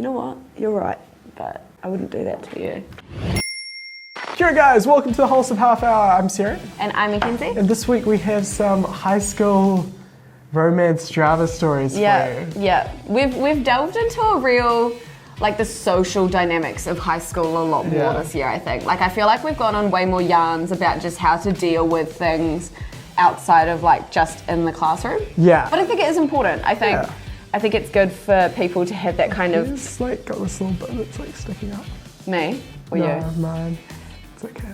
you know what, you're right, but I wouldn't do that to you. Kia ora guys, welcome to the Wholesome Half Hour. I'm Sarah. And I'm Mackenzie. And this week we have some high school romance drama stories for you. Yeah. We've delved into a real, like, the social dynamics of high school a lot more this year, I think. Like, I feel like we've gone on way more yarns about just how to deal with things outside of, like, just in the classroom. Yeah. But I think it is important. I think it's good for people to have that kind of... It's like got this little bit that's like sticking up. Me? Or no, you? Mine. It's okay.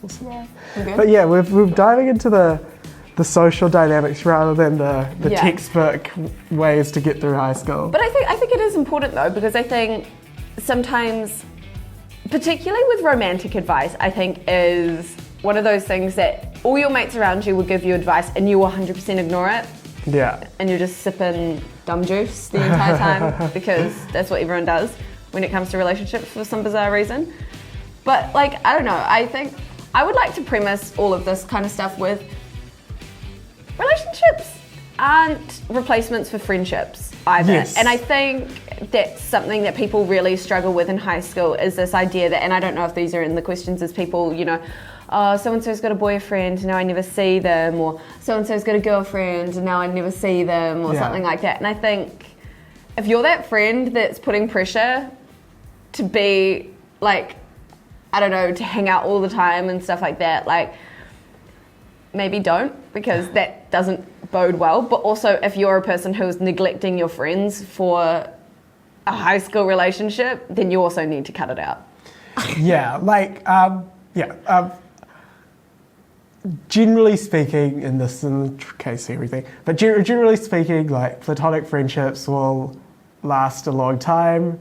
We'll survive. Okay. But yeah, we're diving into the social dynamics rather than the textbook ways to get through high school. But I think it is important though, because I think sometimes, particularly with romantic advice, I think is one of those things that all your mates around you will give you advice and you will 100% ignore it. Yeah. And you're just sipping dumb juice the entire time because that's what everyone does when it comes to relationships for some bizarre reason. But like, I don't know, I think I would like to premise all of this kind of stuff with relationships aren't replacements for friendships either. Yes. And I think that's something that people really struggle with in high school is this idea that, and I don't know if these are in the questions, is people, you know, oh, so-and-so's got a boyfriend, now I never see them, or so-and-so's got a girlfriend, and now I never see them, or something like that. And I think if you're that friend that's putting pressure to be like, I don't know, to hang out all the time and stuff like that, like, maybe don't, because that doesn't bode well. But also, if you're a person who's neglecting your friends for a high school relationship, then you also need to cut it out. Generally speaking, in this case, everything, but generally speaking, like, platonic friendships will last a long time.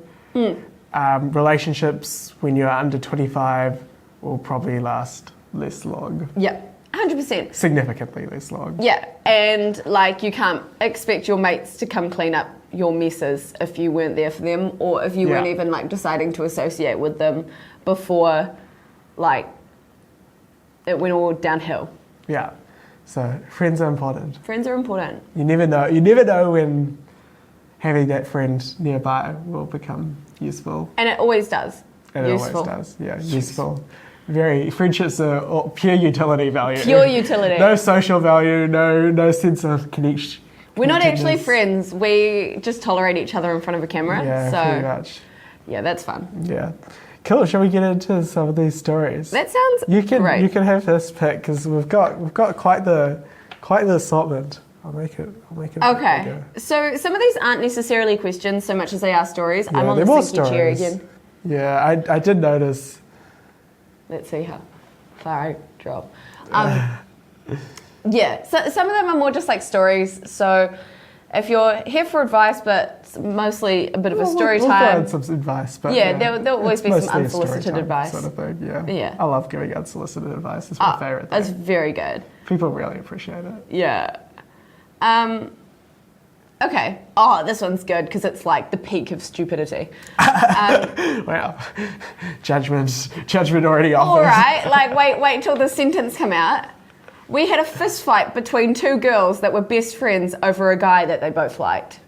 Relationships when you're under 25 will probably last less long. Yeah, 100%. Significantly less long. Yeah, and like, you can't expect your mates to come clean up your messes if you weren't there for them, or if you weren't even like deciding to associate with them before like it went all downhill. Yeah, so friends are important. Friends are important. You never know when having that friend nearby will become useful. And it always does. And useful. It always does, yeah, useful. Friendships are pure utility value. Pure utility. No social value, no sense of connection. We're not actually friends. We just tolerate each other in front of a camera. Yeah, so, pretty much. Yeah, that's fun. Yeah. Cool, shall we get into some of these stories? That sounds great. You can have this pick, because we've got quite the assortment. I'll make it okay. bigger. So some of these aren't necessarily questions so much as they are stories. Yeah, I'm on the sinky chair again. Yeah, I did notice. Let's see how far I drop. Yeah, so some of them are more just like stories. So if you're here for advice, but it's mostly a bit of a story we'll time. find some advice, but there'll always be some mostly a unsolicited story time advice. sort of thing. Yeah. I love giving unsolicited advice. It's my favorite thing. It's very good. People really appreciate it. Yeah. Okay. Oh, this one's good because it's like the peak of stupidity. Wow. Judgment already offered. All right. Like, wait till the sentence come out. We had a fist fight between two girls that were best friends over a guy that they both liked.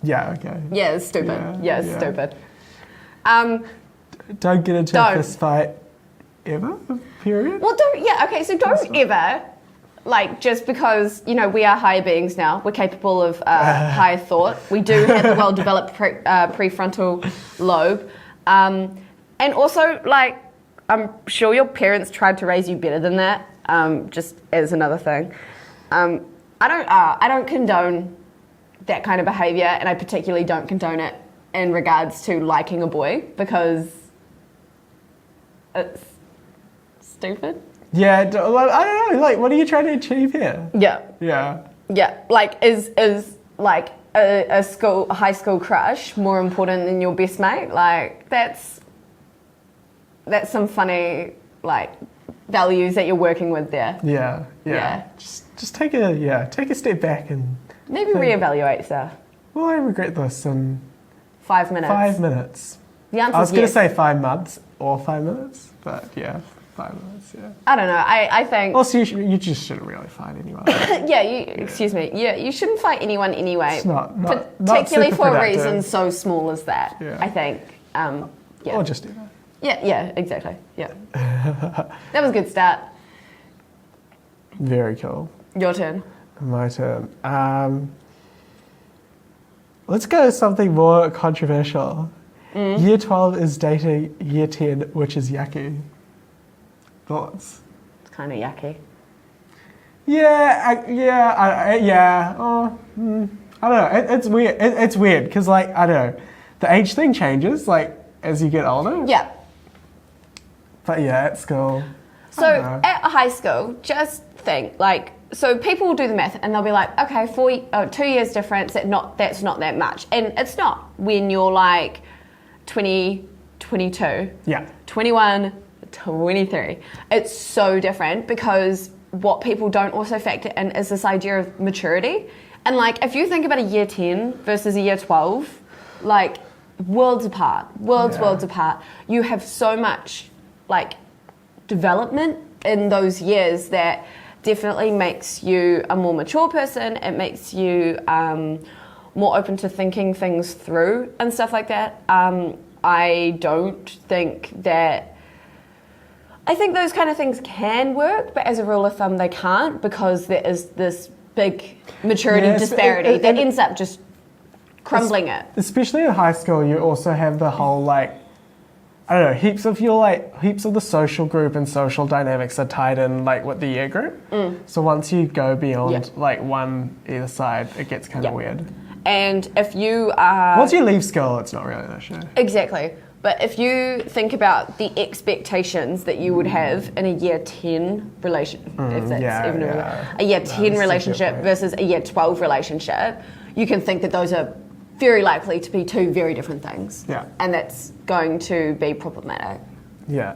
Yeah, okay. Yeah, it's stupid. Yeah, it's stupid. Don't get into a fist fight ever, period? Well, don't ever, like, just because, you know, we are higher beings now, we're capable of higher thought. We do have a well-developed prefrontal lobe. And also, like, I'm sure your parents tried to raise you better than that, just as another thing. I don't condone that kind of behaviour, and I particularly don't condone it in regards to liking a boy, because it's stupid. Yeah, I don't know, like, what are you trying to achieve here? Yeah, like, is like a high school crush more important than your best mate? Like, that's some funny, like, values that you're working with there. Yeah. Just take a step back and maybe reevaluate yourself. Will I regret this in 5 minutes? 5 minutes. The answer I was is going to yes. say 5 months or 5 minutes, but yeah. 5 minutes, yeah. I don't know. I think. Also, you just shouldn't really fight anyone. Excuse me. Yeah, you shouldn't fight anyone anyway. It's not particularly super for a productive. reason so small as that. Yeah. I think. Yeah. Or just do that. Yeah, exactly. Yeah. That was a good start. Very cool. Your turn. My turn. Let's go with something more controversial. Year 12 is dating year 10, which is yucky. Thoughts? It's kind of yucky. I don't know. It's weird. It's weird because, like, I don't know. The age thing changes, like, as you get older. Yeah. But yeah, at school. So at high school, just think, like, so people will do the math and they'll be like, okay, 2 years difference, that's not that much. And it's not when you're like 20, 22, 21, 23. It's so different because what people don't also factor in is this idea of maturity. And like, if you think about a year 10 versus a year 12, like worlds apart, worlds apart. You have so much like development in those years that definitely makes you a more mature person. It makes you more open to thinking things through and stuff like that. I don't think that... I think those kind of things can work, but as a rule of thumb, they can't because there is this big maturity disparity that ends up just crumbling it. Especially in high school, you also have the whole, like, I don't know, heaps of the social group and social dynamics are tied in, like, with the year group. So once you go beyond, like, one either side, it gets kind of weird. And if you are... Once you leave school, it's not really an issue. Exactly. But if you think about the expectations that you would have in a year 10 relationship, if that's even a year 10 relationship versus a year 12 relationship, you can think that those are very likely to be two very different things. Yeah. And that's going to be problematic. Yeah.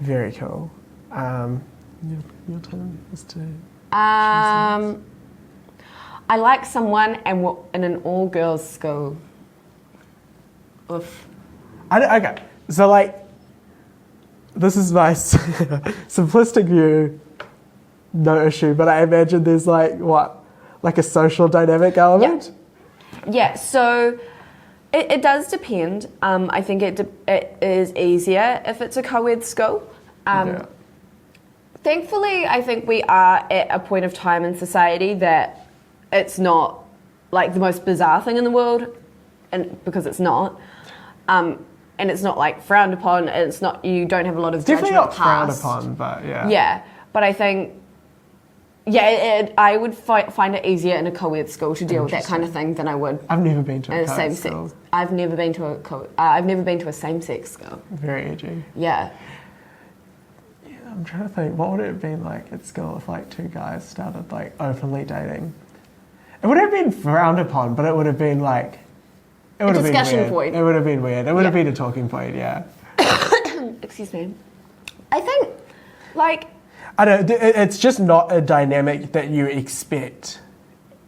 Very cool. Your turn is to... I like someone and we're in an all-girls school. Oof. Okay, so like, this is my simplistic view, no issue, but I imagine there's like, like a social dynamic element? Yeah, so it does depend. I think it is easier if it's a co-ed school. Thankfully, I think we are at a point of time in society that it's not like the most bizarre thing in the world, and because it's not. And it's not like frowned upon. It's not, you don't have a lot of judgment definitely not passed. frowned upon, but yeah. Yeah, but I think, I would find it easier in a co-ed school to deal with that kind of thing than I would. I've never been to a co-ed school. I've never been to a same-sex school. Very edgy. Yeah. Yeah, I'm trying to think, what would it have been like at school if like two guys started like openly dating? It would have been frowned upon, but it would have been like... It would have been weird. Point. It would have been weird. It would have been a talking point, yeah. Excuse me. I think, like... I don't know, it's just not a dynamic that you expect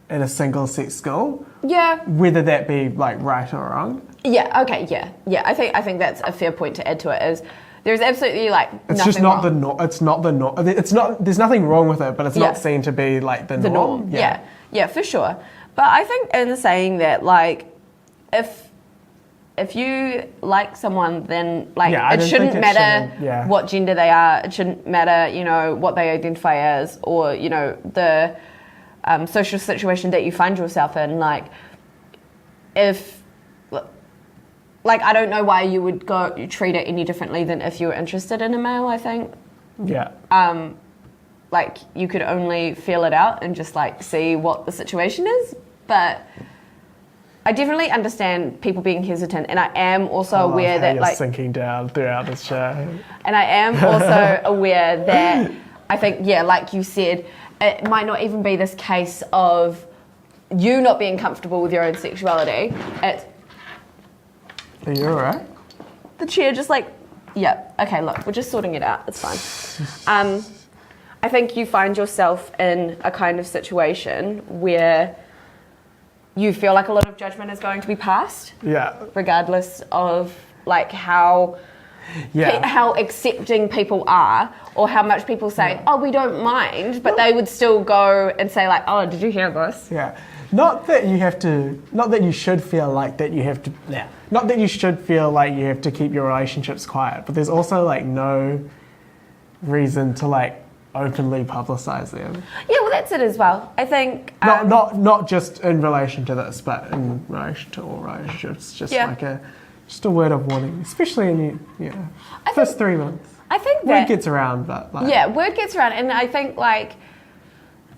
in a single-sex school. Yeah. Whether that be, like, right or wrong. Yeah, okay, yeah. Yeah, I think that's a fair point to add to it, is there's absolutely, like, it's nothing just not wrong. it's not the norm. It's not, there's nothing wrong with it, but it's not seen to be, like, the norm. Yeah, for sure. But I think in saying that, like, if you like someone, then like it shouldn't matter what gender they are. It shouldn't matter, you know, what they identify as, or you know the social situation that you find yourself in. Like, if like I don't know why you would treat it any differently than if you were interested in a male. I think. Yeah. Like you could only feel it out and just like see what the situation is, but. I definitely understand people being hesitant, and I am also aware that like sinking down throughout this show. And I am also aware that I think, like you said, it might not even be this case of you not being comfortable with your own sexuality. Are you alright? The chair just like, okay, look, we're just sorting it out. It's fine. I think you find yourself in a kind of situation where you feel like a lot of judgment is going to be passed. Yeah. Regardless of like how how accepting people are, or how much people say, oh, we don't mind, but they would still go and say like, oh, did you hear this? Yeah. Not that you should feel like that you have to, not that you should feel like you have to keep your relationships quiet, but there's also like no reason to like openly publicize them. Yeah, well, that's it as well. I think... Not just in relation to this, but in relation to all relationships. Just like just a word of warning, especially in first 3 months. I think word gets around, but like... Yeah, word gets around, and I think like...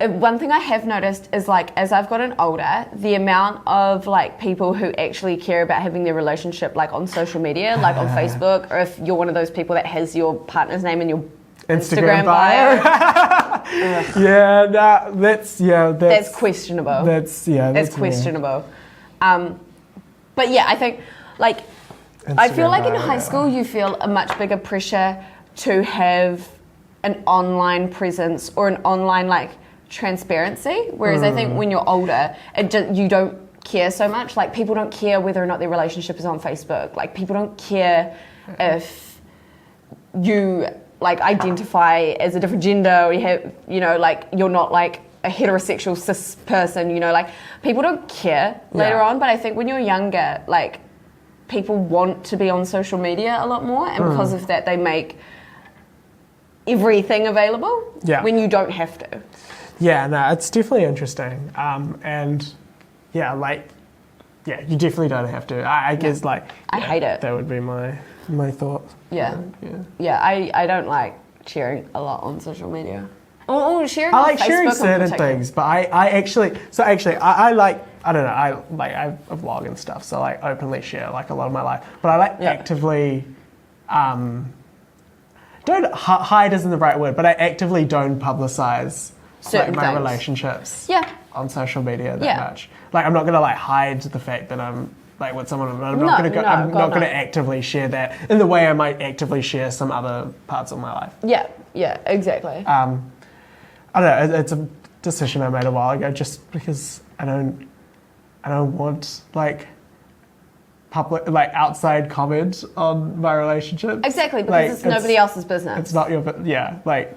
One thing I have noticed is like as I've gotten older, the amount of like people who actually care about having their relationship like on social media, like on Facebook, or if you're one of those people that has your partner's name in your Instagram bio. That's questionable. That's questionable. But yeah, I think like Instagram I feel like in high school you feel a much bigger pressure to have an online presence or an online like transparency, whereas I think when you're older, you don't care so much. Like people don't care whether or not their relationship is on Facebook. Like people don't care if you like identify as a different gender, or you have, like you're not like a heterosexual cis person, like people don't care later on. But I think when you're younger, like people want to be on social media a lot more, and because of that, they make everything available when you don't have to. Yeah, no, it's definitely interesting. You definitely don't have to. I guess like... I hate it. That would be my thoughts. Yeah. I don't like sharing a lot on social media. Or sharing on Facebook. I like sharing certain things, but I actually like, I don't know, I vlog and stuff, so I openly share like a lot of my life. But I like actively... don't hide isn't the right word, but I actively don't publicize certain my things. Relationships on social media that much. Like I'm not gonna like hide the fact that I'm like with someone. I'm not gonna actively share that in the way I might actively share some other parts of my life. Yeah, exactly. I don't know. It's a decision I made a while ago, just because I don't want like public, like outside comment on my relationship. Exactly, because it's nobody else's business. It's not your, like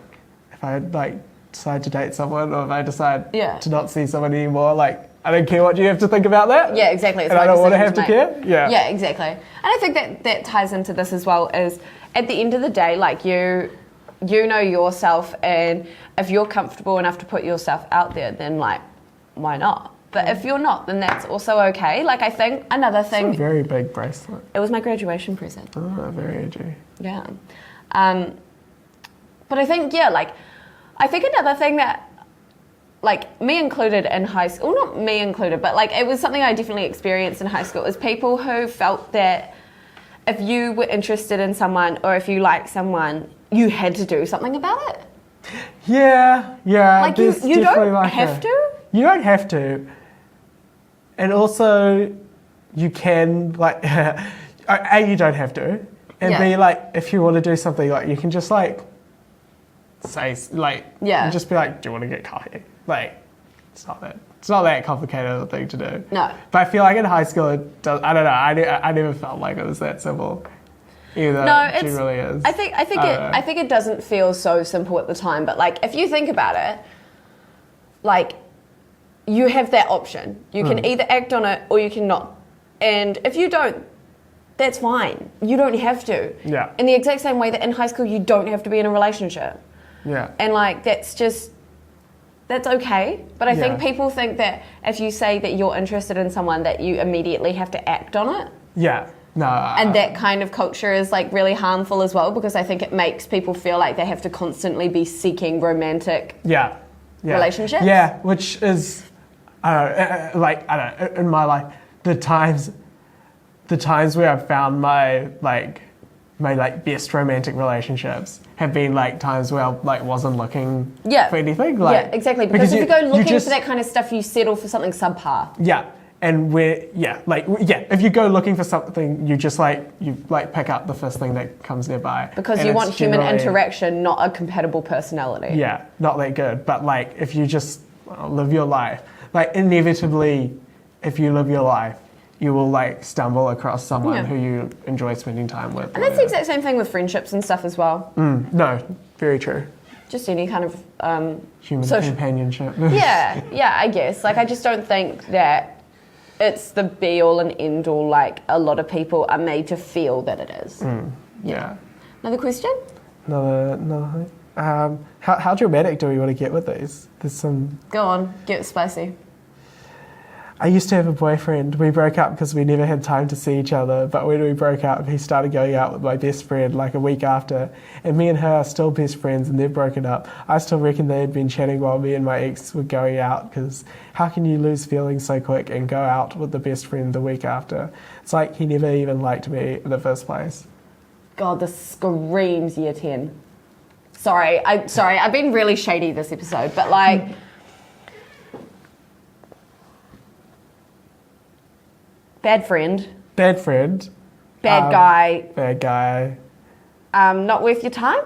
if I like decide to date someone, or if I decide to not see someone anymore, like I don't care what you have to think about that. Yeah, exactly. It's and I don't want to have to care. Yeah, exactly. And I think that ties into this as well, is at the end of the day, like you know yourself, and if you're comfortable enough to put yourself out there, then like why not? But if you're not, then that's also okay. Like I think another thing... It's a very big bracelet. It was my graduation present. Oh, very edgy. Yeah. But I think, I think another thing that, like me included in high school, not me included, but like it was something I definitely experienced in high school, is people who felt that if you were interested in someone or if you liked someone, you had to do something about it. Yeah. Like you don't have to. You don't have to. And also, you can, like, A, you don't have to. And B, like, if you want to do something, like, you can just, like, say, like, just be like, do you want to get coffee? Like, it's not that complicated of a thing to do. No. But I feel like in high school, it does, I don't know, I never felt like it was that simple. Either. No, it really is. I think it doesn't feel so simple at the time, but, like, if you think about it, like, you have that option. You can either act on it or you can not. And if you don't, that's fine. You don't have to. Yeah. In the exact same way that in high school you don't have to be in a relationship. Yeah. And like that's okay. But I think people think that if you say that you're interested in someone that you immediately have to act on it. Yeah. No. And that kind of culture is like really harmful as well, because I think it makes people feel like they have to constantly be seeking romantic relationships. Yeah, which is in my life, the times where I've found my best romantic relationships have been like times where I like wasn't looking for anything. Like, exactly. Because if you go looking for that kind of stuff, you settle for something subpar. Yeah. And if you go looking for something, you just pick up the first thing that comes nearby. Because you want human interaction, not a compatible personality. Yeah, not that good. But like, if you just live your life, like inevitably, if you live your life, you will like stumble across someone Yeah. who you enjoy spending time with. And that's the exact same thing with friendships and stuff as well. No, very true. Just any kind of Human social- companionship. yeah, I guess. Like, I just don't think that it's the be all and end all. Like, a lot of people are made to feel that it is. Yeah. Another question? Another thing. How dramatic do we want to get with these? There's some. Go on, get spicy. I used to have a boyfriend. We broke up because we never had time to see each other. But when we broke up, he started going out with my best friend like a week after. And me and her are still best friends and they've broken up. I still reckon they had been chatting while me and my ex were going out, because how can you lose feelings so quick and go out with the best friend the week after? It's like he never even liked me in the first place. God, this screams year 10. Sorry, I've been really shady this episode, but like... Bad friend. Bad friend. Bad guy. Bad guy. Not worth your time?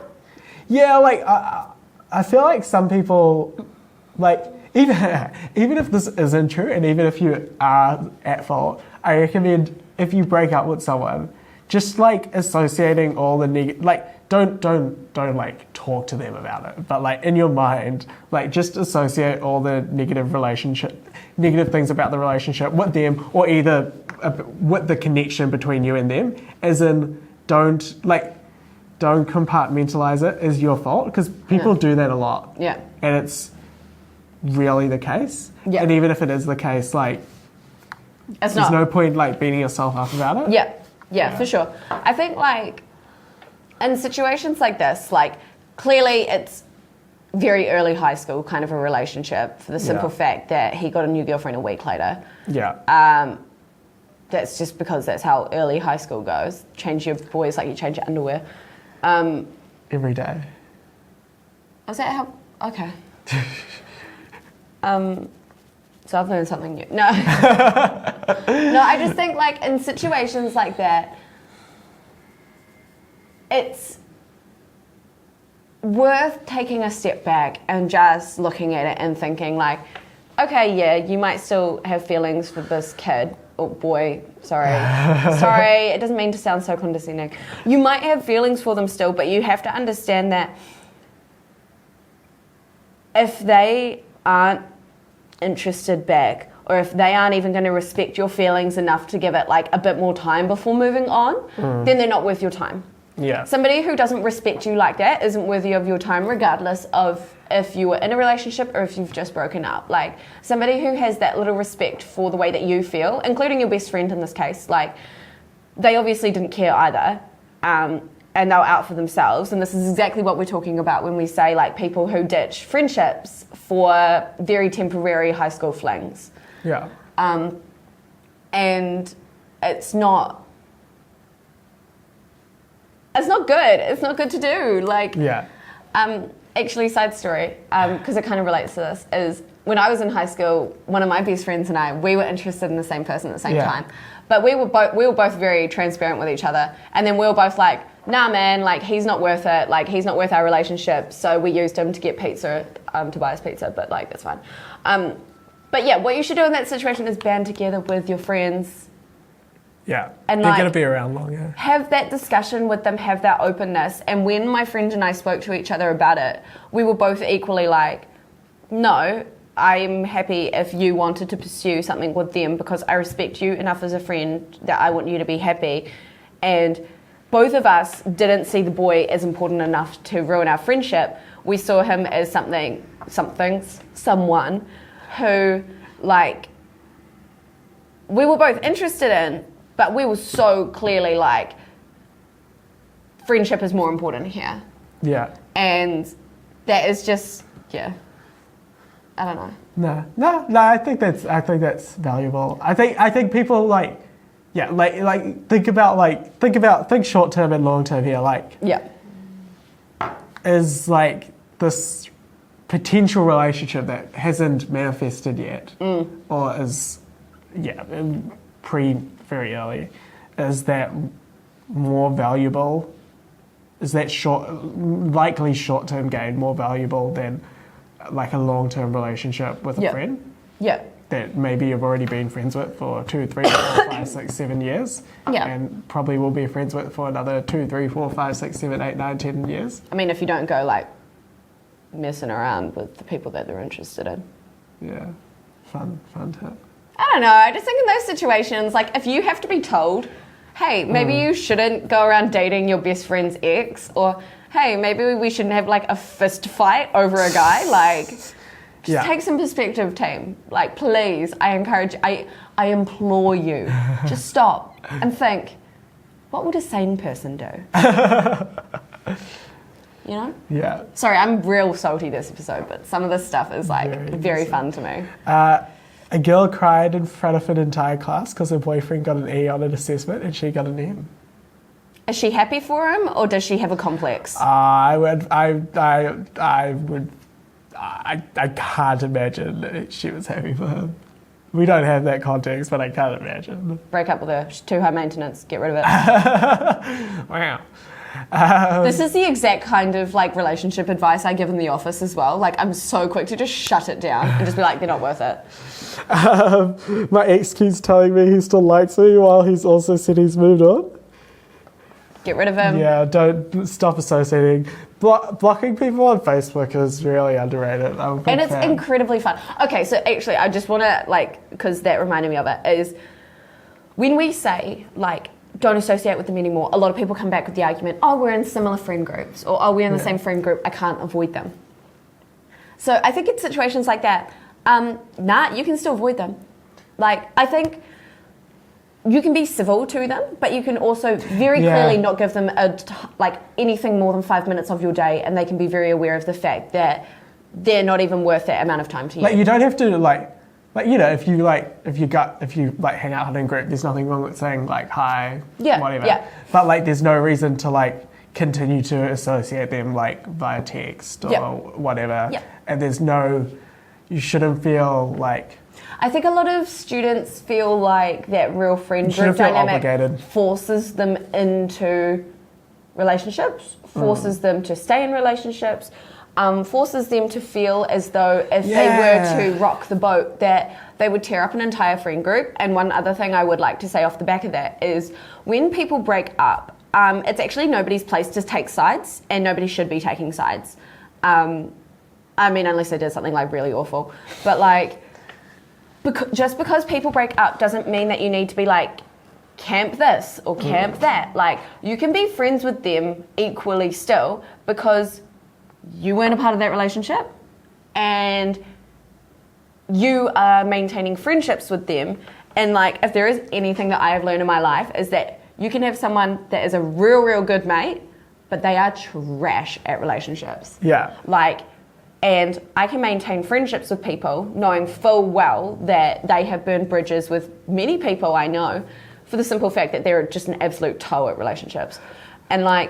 Yeah, like, I feel like some people, like, even if this isn't true, and even if you are at fault, I recommend if you break up with someone, just like associating all the like, don't like talk to them about it, but like in your mind, like just associate all the negative things about the relationship with them, or either with the connection between you and them, as in don't compartmentalize it as your fault, because people do that a lot. Yeah. And it's really the case. Yeah. And even if it is the case, like, there's no point like beating yourself up about it. Yeah, for sure. I think like in situations like this, like clearly it's very early high school kind of a relationship, for the simple fact that he got a new girlfriend a week later. Yeah. That's just because that's how early high school goes. Change your boys like you change your underwear. Every day. Is that how? Okay. So I've learned something new. No. No, I just think like in situations like that, it's worth taking a step back and just looking at it and thinking like, okay, yeah, you might still have feelings for this kid or boy, sorry, it doesn't mean to sound so condescending. You might have feelings for them still, but you have to understand that if they aren't interested back, or if they aren't even going to respect your feelings enough to give it like a bit more time before moving on, then they're not worth your time. Yeah. Somebody who doesn't respect you like that isn't worthy of your time, regardless of if you were in a relationship or if you've just broken up. Like, somebody who has that little respect for the way that you feel, including your best friend in this case, like, they obviously didn't care either, and they were out for themselves. And this is exactly what we're talking about when we say, like, people who ditch friendships for very temporary high school flings. Yeah. And it's not good. It's not good to do. Like, Yeah. Actually, side story, because it kind of relates to this, is when I was in high school, one of my best friends and I, we were interested in the same person at the same time. But we were both very transparent with each other. And then we were both like, nah, man, like, he's not worth it. Like, he's not worth our relationship. So we used him to get pizza, to buy us pizza, but like, that's fine. But yeah, what you should do in that situation is band together with your friends. Yeah. And they're like, going to be around longer. Have that discussion with them, have that openness. And when my friend and I spoke to each other about it, we were both equally like, no, I'm happy if you wanted to pursue something with them, because I respect you enough as a friend that I want you to be happy. And both of us didn't see the boy as important enough to ruin our friendship. We saw him as someone who, like, we were both interested in, but we were so clearly like, friendship is more important here. Yeah. And that is just, yeah, I don't know. No. I think that's valuable. I think people like, yeah, like think short term and long term here. Like, Yeah. is like this potential relationship that hasn't manifested yet, or is, very early, is that more valuable? Is that likely short-term gain more valuable than like a long-term relationship with a friend? Yeah. That maybe you've already been friends with for 2, 3, 4, 5 5, 6, 7 years. Yeah. And probably will be friends with for another 2, 3, 4, 5, 6, 7, 8, 9, 10 years. I mean, if you don't go like messing around with the people that they're interested in. Yeah. Fun tip. I don't know. I just think in those situations, like if you have to be told, hey, maybe you shouldn't go around dating your best friend's ex, or hey, maybe we shouldn't have like a fist fight over a guy, like just take some perspective, team. Like please, I encourage, I implore you, just stop and think, what would a sane person do? You know? Yeah. Sorry, I'm real salty this episode, but some of this stuff is like very fun to me. A girl cried in front of an entire class because her boyfriend got an E on an assessment and she got an M. Is she happy for him, or does she have a complex? I can't imagine that she was happy for him. We don't have that context, but I can't imagine. Break up with her. She's too high maintenance. Get rid of it. Wow. This is the exact kind of like relationship advice I give in the office as well. Like I'm so quick to just shut it down and just be like, they're not worth it. My ex keeps telling me he still likes me while he's also said he's moved on. Get rid of him. Yeah, don't stop associating. Blocking people on Facebook is really underrated. I'm a big and it's fan. incredibly fun. Okay, so actually I just want to like, because that reminded me of it, is when we say like, don't associate with them anymore, a lot of people come back with the argument, oh, we're in similar friend groups, or oh, we're in the same friend group, I can't avoid them. So I think in situations like that, nah, you can still avoid them. Like, I think you can be civil to them, but you can also very clearly not give them like anything more than 5 minutes of your day, and they can be very aware of the fact that they're not even worth that amount of time to you. Like you don't have to like you know, if you hang out in a group, there's nothing wrong with saying like hi, whatever. Yeah. But like there's no reason to like continue to associate them like via text or whatever. Yeah. And you shouldn't feel like, I think a lot of students feel like that real friend group dynamic forces them into relationships, forces them to stay in relationships, forces them to feel as though if they were to rock the boat that they would tear up an entire friend group. And one other thing I would like to say off the back of that is when people break up, it's actually nobody's place to take sides, and nobody should be taking sides. I mean, unless they did something like really awful. But like, just because people break up doesn't mean that you need to be like, camp this or camp that. Like, you can be friends with them equally still because you weren't a part of that relationship and you are maintaining friendships with them. And like, if there is anything that I have learned in my life is that you can have someone that is a real, real good mate, but they are trash at relationships. Yeah. Like, and I can maintain friendships with people knowing full well that they have burned bridges with many people I know for the simple fact that they're just an absolute toe at relationships. And like,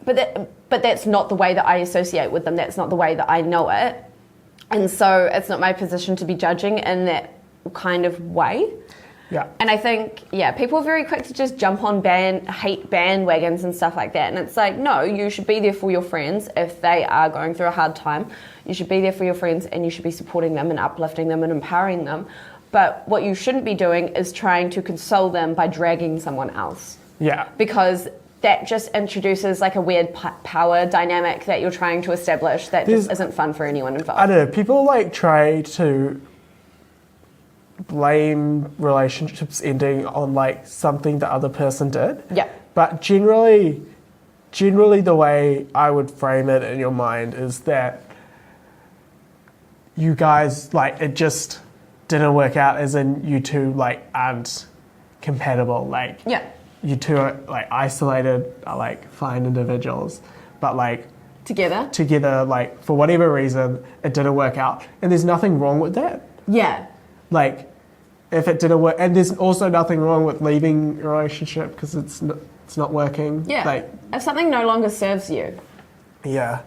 but that's not the way that I associate with them. That's not the way that I know it. And so it's not my position to be judging in that kind of way. Yeah. And I think, people are very quick to just jump on hate bandwagons and stuff like that. And it's like, no, you should be there for your friends if they are going through a hard time. You should be there for your friends and you should be supporting them and uplifting them and empowering them. But what you shouldn't be doing is trying to console them by dragging someone else. Yeah. Because that just introduces like a weird power dynamic that you're trying to establish that just isn't fun for anyone involved. I don't know, people like try to blame relationships ending on like something the other person did. Yeah. But generally the way I would frame it in your mind is that you guys, like, it just didn't work out, as in you two like aren't compatible. Like, you two are like isolated, are like fine individuals, but like together, like for whatever reason, it didn't work out. And there's nothing wrong with that. Yeah. Like, if it didn't work, and there's also nothing wrong with leaving a relationship because it's not working. Yeah. Like, if something no longer serves you. Yeah.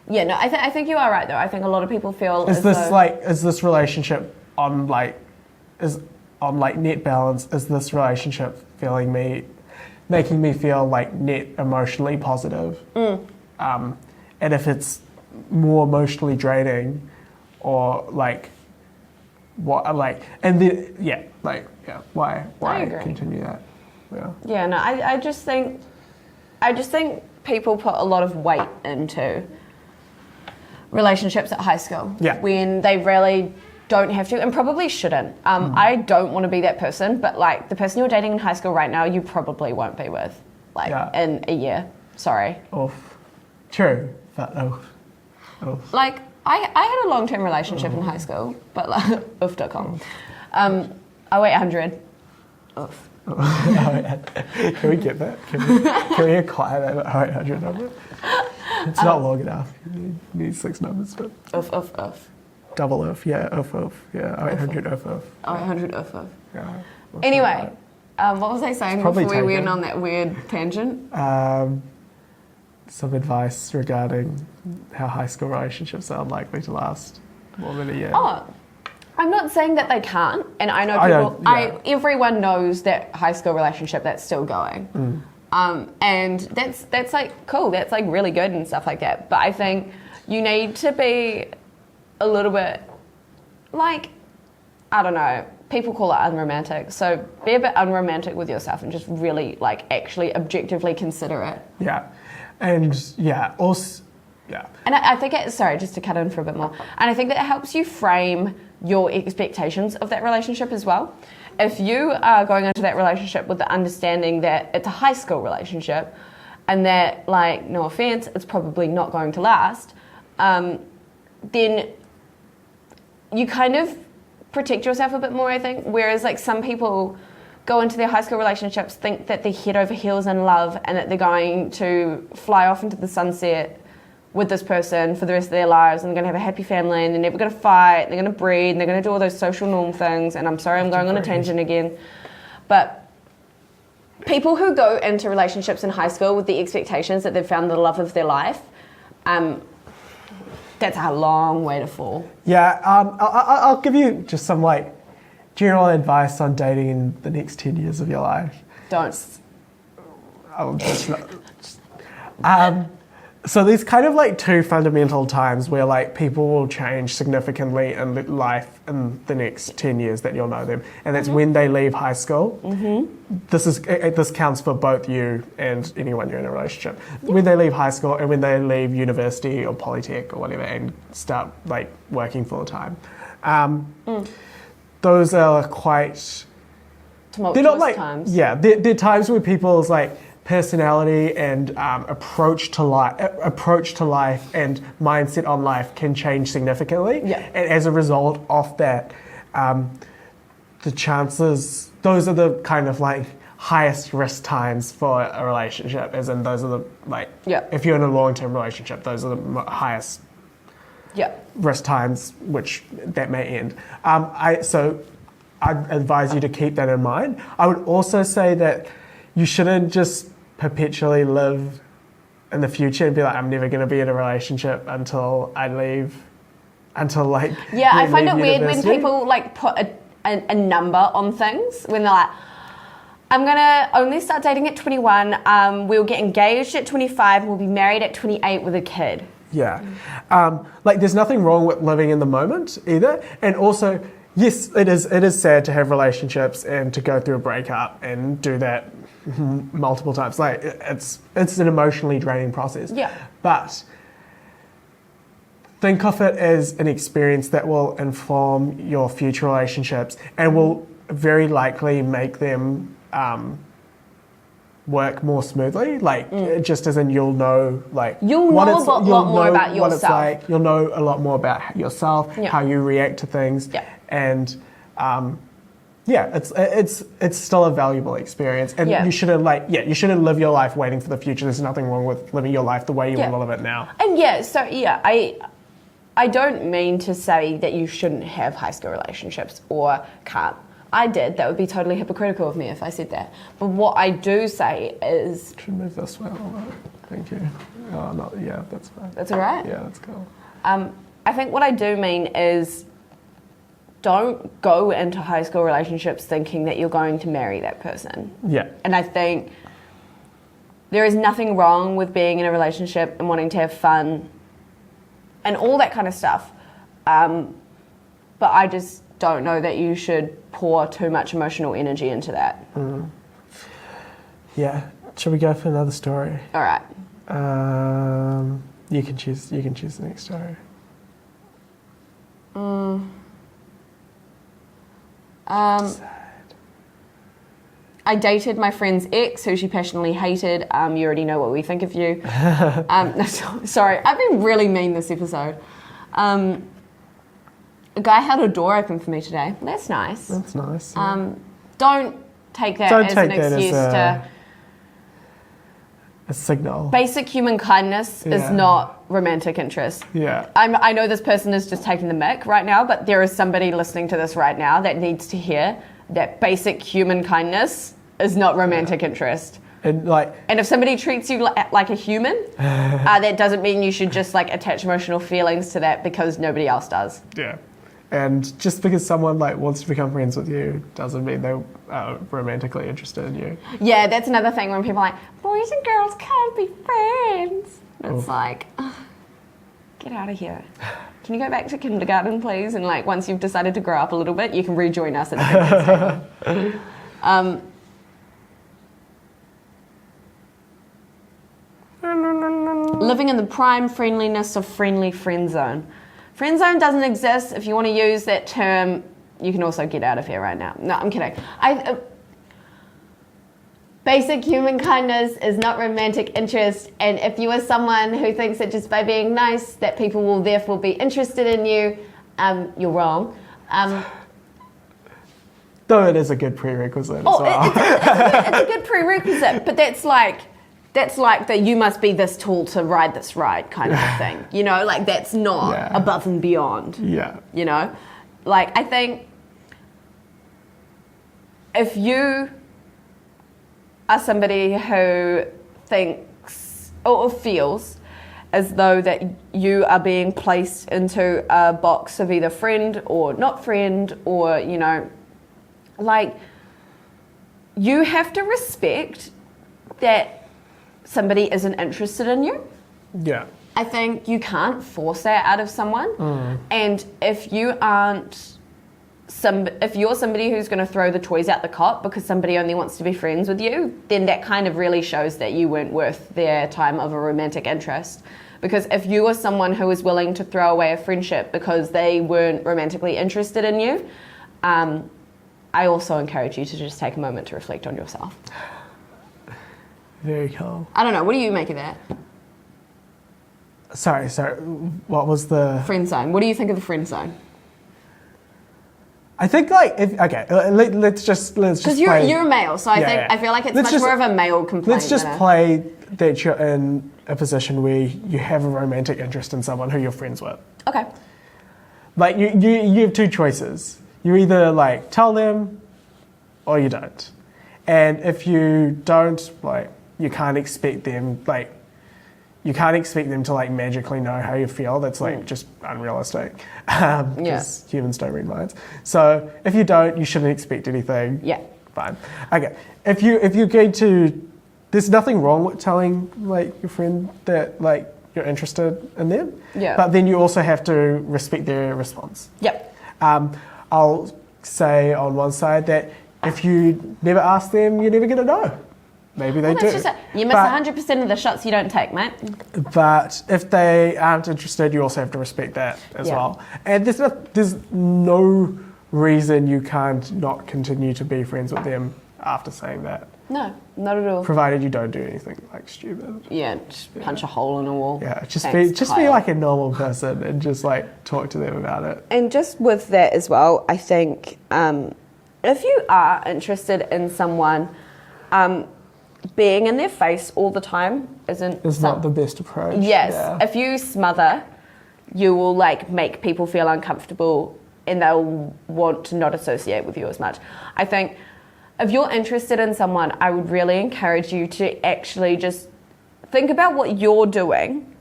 Yeah. No, I think you are right though. I think a lot of people feel is this relationship on net balance? Is this relationship making me feel like net emotionally positive? And if it's more emotionally draining, or like what like, and then why agree. continue that? Yeah. Yeah, no, I just think people put a lot of weight into relationships at high school when they really don't have to and probably shouldn't. I don't want to be that person, but like the person you're dating in high school right now, you probably won't be with in a year. Sorry. Oof. True, but oof. Like I had a long-term relationship in high school, but like oof.com. I weigh 100. Oof. Can we get that? Can we acquire that 800 number? It's not long enough. You need 6 numbers, but Oof. double oof, yeah, oof, yeah, 800 oof. 800 oof. Yeah. Anyway, what was I saying before we went on that weird tangent? Some advice regarding how high school relationships are unlikely to last more than a year. Oh, I'm not saying that they can't, and I know people. Everyone knows that high school relationship that's still going, and that's like cool. That's like really good and stuff like that. But I think you need to be a little bit like, I don't know. People call it unromantic, so be a bit unromantic with yourself and just really like actually objectively consider it. Yeah, and also. Yeah. And I think sorry, just to cut in for a bit more, and I think that it helps you frame your expectations of that relationship as well. If you are going into that relationship with the understanding that it's a high school relationship and that, like, no offense, it's probably not going to last, then you kind of protect yourself a bit more, I think. Whereas, like, some people go into their high school relationships, think that they're head over heels in love and that they're going to fly off into the sunset with this person for the rest of their lives, and they're going to have a happy family, and they're never going to fight, and they're going to breed, and they're going to do all those social norm things. And I'm sorry, I'm going on a tangent again. But people who go into relationships in high school with the expectations that they've found the love of their life, that's a long way to fall. Yeah, I'll give you just some like general advice on dating in the next 10 years of your life. Don't. I'll just so there's kind of like 2 fundamental times where like people will change significantly in life in the next 10 years that you'll know them, and that's when they leave high school. This counts for both you and anyone you're in a relationship. When they leave high school and when they leave university or polytech or whatever and start like working full time. Those are quite tumultuous they're not like times. Yeah, they're times where people's like personality and approach to life and mindset on life can change significantly. Yeah. And as a result of that, the chances, those are the kind of like highest risk times for a relationship, as in those are the like, if you're in a long-term relationship, those are the highest risk times which that may end. So I'd advise you to keep that in mind. I would also say that you shouldn't just perpetually live in the future and be like, I'm never going to be in a relationship until I leave, until like... Yeah, I find it weird when people like put a number on things, when they're like, I'm going to only start dating at 21, we'll get engaged at 25, we'll be married at 28 with a kid. Yeah. Like there's nothing wrong with living in the moment either. And also, yes, it is sad to have relationships and to go through a breakup and do that multiple times. Like it's an emotionally draining process. Yeah. But think of it as an experience that will inform your future relationships and will very likely make them work more smoothly. Like just as in you'll know like you'll know a lot more about yourself. It's like. You'll know a lot more about yourself, how you react to things, and it's still a valuable experience. And you shouldn't live your life waiting for the future. There's nothing wrong with living your life the way you want to live it now. And I don't mean to say that you shouldn't have high school relationships or can't. I did. That would be totally hypocritical of me if I said that. But what I do say is... Should move this way a little bit. Thank you. Oh, no, yeah, that's fine. That's all right? Yeah, that's cool. I think what I do mean is don't go into high school relationships thinking that you're going to marry that person. Yeah. And I think there is nothing wrong with being in a relationship and wanting to have fun and all that kind of stuff. But I just don't know that you should pour too much emotional energy into that. Yeah. Shall we go for another story? All right. You can choose the next story. I dated my friend's ex, who she passionately hated. You already know what we think of you. No, sorry, I've been really mean this episode. A guy held a door open for me today. That's nice. That's nice. Don't take that as an excuse to... A signal. Basic human kindness is not romantic interest. Yeah. I know this person is just taking the mick right now, but there is somebody listening to this right now that needs to hear that basic human kindness is not romantic interest. And if somebody treats you like a human, that doesn't mean you should just like attach emotional feelings to that because nobody else does. Yeah. And just because someone wants to become friends with you doesn't mean they're romantically interested in you. Yeah, that's another thing when people are like, boys and girls can't be friends. It's like, get out of here. Can you go back to kindergarten, please? And once you've decided to grow up a little bit, you can rejoin us at the picnic table. Living in the prime friendliness of friendly friend zone. Friend zone doesn't exist. If you want to use that term, you can also get out of here right now. No, I'm kidding. Basic human kindness is not romantic interest, and if you are someone who thinks that just by being nice that people will therefore be interested in you, you're wrong. Though it is a good prerequisite as well. It's a good prerequisite, but that's like that you must be this tall to ride this ride kind of a thing. That's not above and beyond. Yeah. I think if you are somebody who thinks or feels as though that you are being placed into a box of either friend or not friend or, you have to respect that somebody isn't interested in you. Yeah. I think you can't force that out of someone. And if you aren't if you're somebody who's going to throw the toys out the cot because somebody only wants to be friends with you, then that kind of really shows that you weren't worth their time of a romantic interest. Because if you are someone who is willing to throw away a friendship because they weren't romantically interested in you, I also encourage you to just take a moment to reflect on yourself. Very cool. I don't know. What do you make of that? Sorry. What was the... Friend zone. What do you think of the friend zone? I think let's just because you're a male, so I feel like it's much more of a male complaint. Let's just play that you're in a position where you have a romantic interest in someone who you're friends with. Okay. You have two choices. You either tell them or you don't. And if you don't, you can't expect them to magically know how you feel. That's just unrealistic. Because humans don't read minds. So if you don't, you shouldn't expect anything. Yeah. Fine. Okay. If you're going to, there's nothing wrong with telling your friend that you're interested in them. Yeah. But then you also have to respect their response. Yep. I'll say on one side that if you never ask them, you're never going to know. Maybe they do. You miss 100% of the shots you don't take, mate. But if they aren't interested, you also have to respect that as well. And there's no reason you can't not continue to be friends with them after saying that. No, not at all. Provided you don't do anything stupid. Yeah, just punch a hole in a wall. Yeah, be like a normal person and just talk to them about it. And just with that as well, I think if you are interested in someone, being in their face all the time is not the best approach. Yes. Yeah. If you smother, you will make people feel uncomfortable and they'll want to not associate with you as much. I think if you're interested in someone, I would really encourage you to actually just think about what you're doing,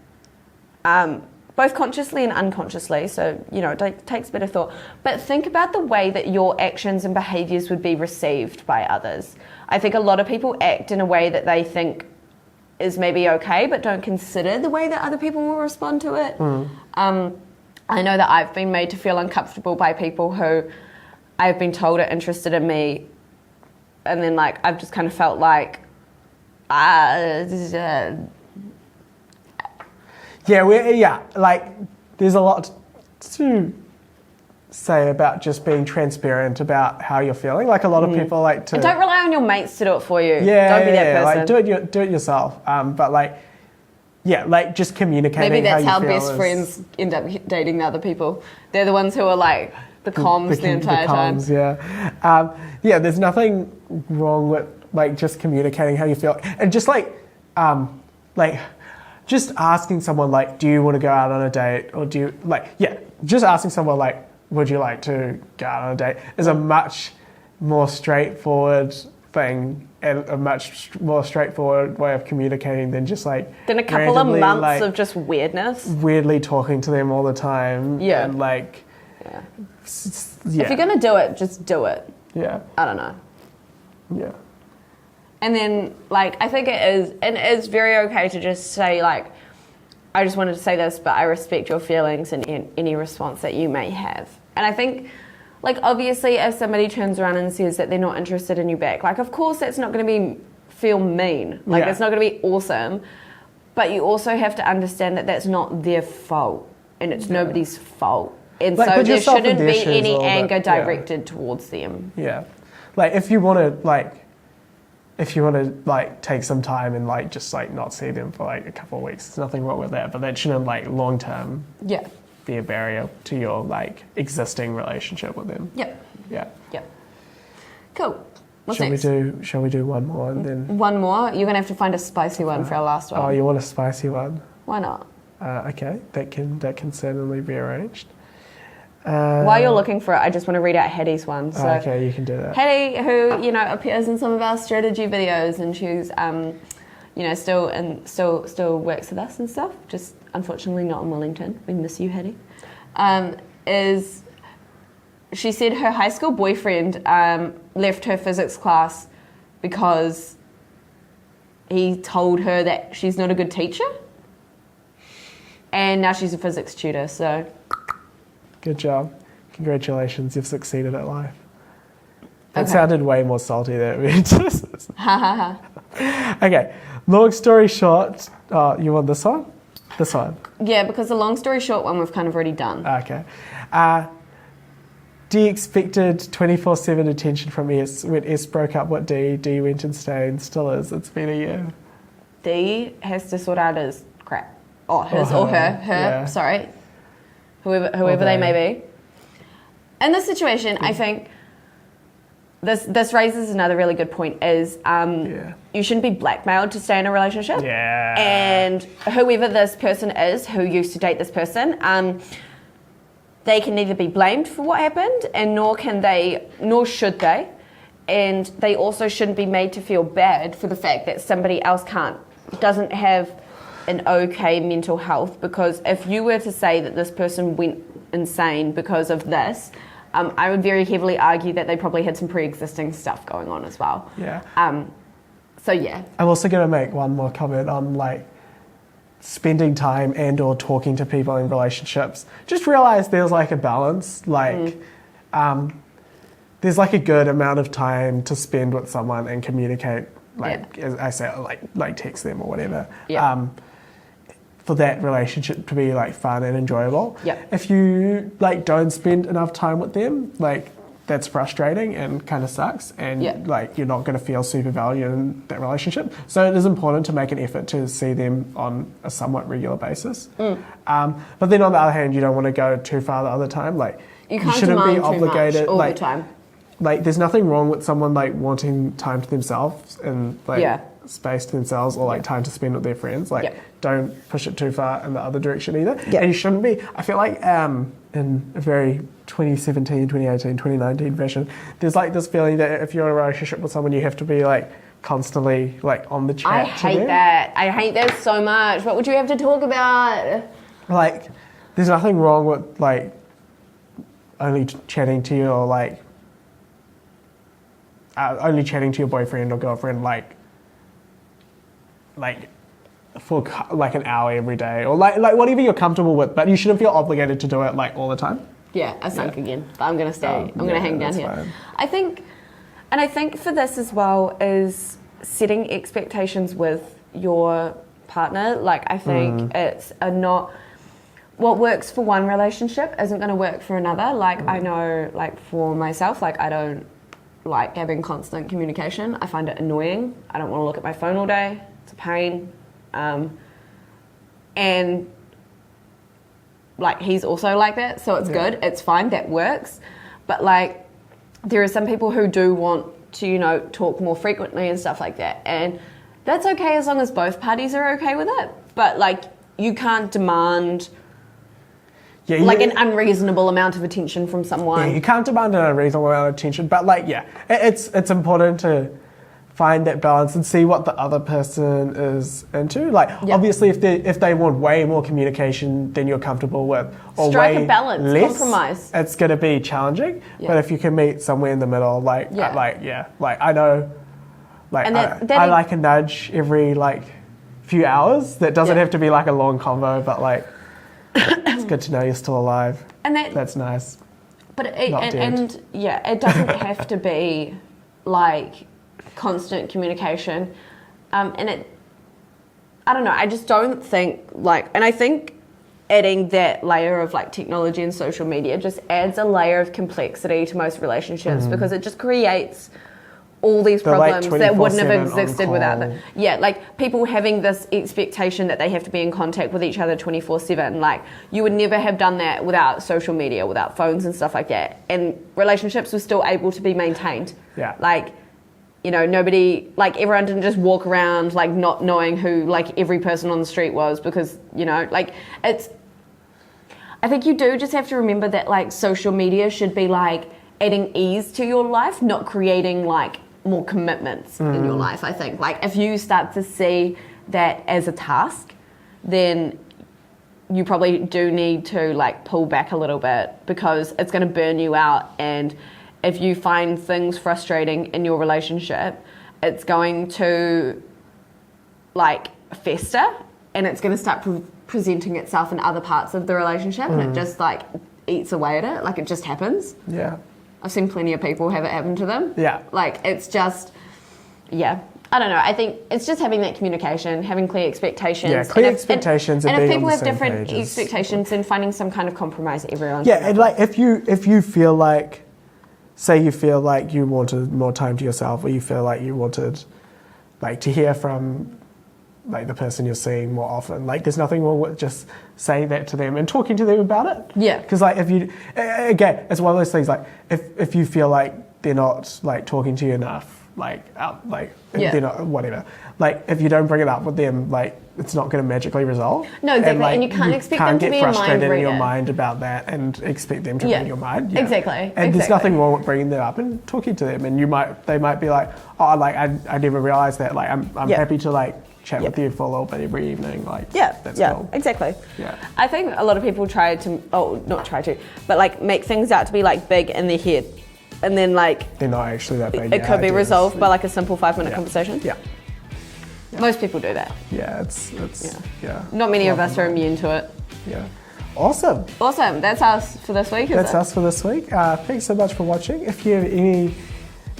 both consciously and unconsciously. So, it takes a bit of thought. But think about the way that your actions and behaviours would be received by others. I think a lot of people act in a way that they think is maybe okay, but don't consider the way that other people will respond to it. I know that I've been made to feel uncomfortable by people who I've been told are interested in me, and then like I've just kind of felt like, like there's a lot to say about just being transparent about how you're feeling. Like a lot of people like to. And don't rely on your mates to do it for you. Yeah, don't be that person. Like do it yourself. But like, yeah, like just communicating. Maybe that's how you feel best friends end up dating other people. They're the ones who are like the comms the entire time. Yeah, there's nothing wrong with like just communicating how you feel, and just like just asking someone like, do you want to go out on a date, or do you just asking someone like, would you like to go out on a date, is a much more straightforward thing and a much more straightforward way of communicating than just like then a couple of months of just weirdly talking to them all the time. Yeah. And like, yeah. Yeah. If you're gonna do it, just do it. Yeah. I don't know. Yeah. And then like I think it's very okay to just say like, I just wanted to say this, but I respect your feelings and any response that you may have. And I think, like, obviously, if somebody turns around and says that they're not interested in you back, like, of course, that's not going to feel mean. Like, it's not going to be awesome. But you also have to understand that that's not their fault, and it's nobody's fault. And like, so there shouldn't be any anger directed towards them. Yeah. Like, if you want to like take some time and like just like not see them for like a couple of weeks, there's nothing wrong with that, but that shouldn't like long term be a barrier to your like existing relationship with them. Yep. Cool. What's shall next? we do one more and then one more? You're gonna have to find a spicy one for our last one. Oh, you want a spicy one? Why not? Okay, that can certainly be arranged. While you're looking for it, I just want to read out Hattie's one. So, okay, you can do that. Hattie, who appears in some of our strategy videos, and she's still works with us and stuff. Just unfortunately not in Wellington. We miss you, Hattie. She said her high school boyfriend left her physics class because he told her that she's not a good teacher, and now she's a physics tutor. So. Good job. Congratulations, you've succeeded at life. That sounded way more salty than it just. Okay, long story short, you want this one? This one? Yeah, because the long story short one we've kind of already done. Okay. D expected 24/7 attention from S. When S broke up with D went insane, still is. It's been a year. D has to sort out his crap. Oh, his or her, sorry. Whoever they may be. In this situation, I think this raises another really good point is you shouldn't be blackmailed to stay in a relationship. Yeah. And whoever this person is who used to date this person, they can neither be blamed for what happened and nor should they. And they also shouldn't be made to feel bad for the fact that somebody else doesn't have an okay mental health, because if you were to say that this person went insane because of this, I would very heavily argue that they probably had some pre-existing stuff going on as well. Yeah. So yeah. I'm also going to make one more comment on like spending time and or talking to people in relationships. Just realize there's like a balance. Like there's like a good amount of time to spend with someone and communicate. Like as I say, like text them or whatever. Yeah. For that relationship to be like fun and enjoyable. Yeah. If you like don't spend enough time with them, like that's frustrating and kind of sucks, and like you're not going to feel super valued in that relationship. So it is important to make an effort to see them on a somewhat regular basis. But then on the other hand, you don't want to go too far the other time. Like you can't shouldn't demand be obligated too much all like the time. Like there's nothing wrong with someone like wanting time to themselves and like space to themselves, or like time to spend with their friends. Like don't push it too far in the other direction either. And you shouldn't be. I feel like in a very 2017, 2018, 2019 version, there's like this feeling that if you're in a relationship with someone, you have to be like constantly like on the chat. I hate that. I hate that so much. What would you have to talk about? Like there's nothing wrong with like only chatting to you, or like only chatting to your boyfriend or girlfriend like for like an hour every day, or like whatever you're comfortable with, but you shouldn't feel obligated to do it like all the time. Yeah, I sunk again. But I'm gonna stay. I'm gonna hang down here. Fine. I think for this as well is setting expectations with your partner. Like I think it's not what works for one relationship isn't going to work for another. Like I know, like for myself, like I don't like having constant communication. I find it annoying. I don't want to look at my phone all day. It's a pain. And like he's also like that, so it's good. It's fine. That works. But like there are some people who do want to, you know, talk more frequently and stuff like that. And that's okay as long as both parties are okay with it. But like you can't demand like an unreasonable amount of attention from someone. Yeah, you can't demand an unreasonable amount of attention, but like, it's important to find that balance and see what the other person is into. Like, obviously, if they want way more communication than you're comfortable with, or strike way a balance, less, compromise. It's going to be challenging. But if you can meet somewhere in the middle, like I know, like I like a nudge every like few hours. That doesn't have to be like a long convo, but like. It's good to know you're still alive. And that's nice. But it doesn't have to be like constant communication. I don't know, I just don't think like, and I think adding that layer of like technology and social media just adds a layer of complexity to most relationships because it just creates all these problems that wouldn't have existed without them. Yeah, like people having this expectation that they have to be in contact with each other 24/7. Like you would never have done that without social media, without phones and stuff like that. And relationships were still able to be maintained. Yeah. Like, you know, nobody, like everyone didn't just walk around like not knowing who like every person on the street was because, you know, like I think you do just have to remember that like social media should be like adding ease to your life, not creating like more commitments in your life. I think like if you start to see that as a task, then you probably do need to like pull back a little bit because it's going to burn you out. And if you find things frustrating in your relationship, it's going to like fester and it's going to start presenting itself in other parts of the relationship and it just like eats away at it. Like it just happens. Yeah. I've seen plenty of people have it happen to them. Yeah. Like, it's just, I don't know. I think it's just having that communication, having clear expectations. Yeah, clear expectations and if people have different expectations, then finding some kind of compromise everyone's. Yeah, and like if you feel like, say you feel like you wanted more time to yourself or you feel like you wanted like to hear from like the person you're seeing more often, like there's nothing wrong with just saying that to them and talking to them about it. Yeah. Because like if you, again, it's one of those things like if you feel like they're not like talking to you enough, like if they're not, whatever, like if you don't bring it up with them, like it's not going to magically resolve. No, exactly. And, like, and you can't expect them to be a mind reader. You can't get frustrated in your mind about that and expect them to read your mind. Yeah. Exactly. And there's nothing wrong with bringing that up and talking to them. And they might be like, oh, like I never realized that. Like I'm happy to like chat with you for a little bit every evening. Like that's cool. Exactly. Yeah. I think a lot of people but like make things out to be like big in their head, and then like they're not actually that big. It could be resolved by like a simple 5-minute conversation. Yeah. Most people do that. Yeah, it's Not many of us are immune to it. Yeah. Awesome. That's us for this week. That's us for this week. Thanks so much for watching. If you have any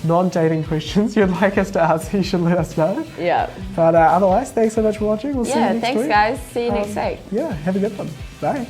non-dating questions you'd like us to ask, you should let us know. Yeah. But otherwise, thanks so much for watching. We'll see you next week. Yeah, thanks guys. See you next week. Yeah, have a good one. Bye.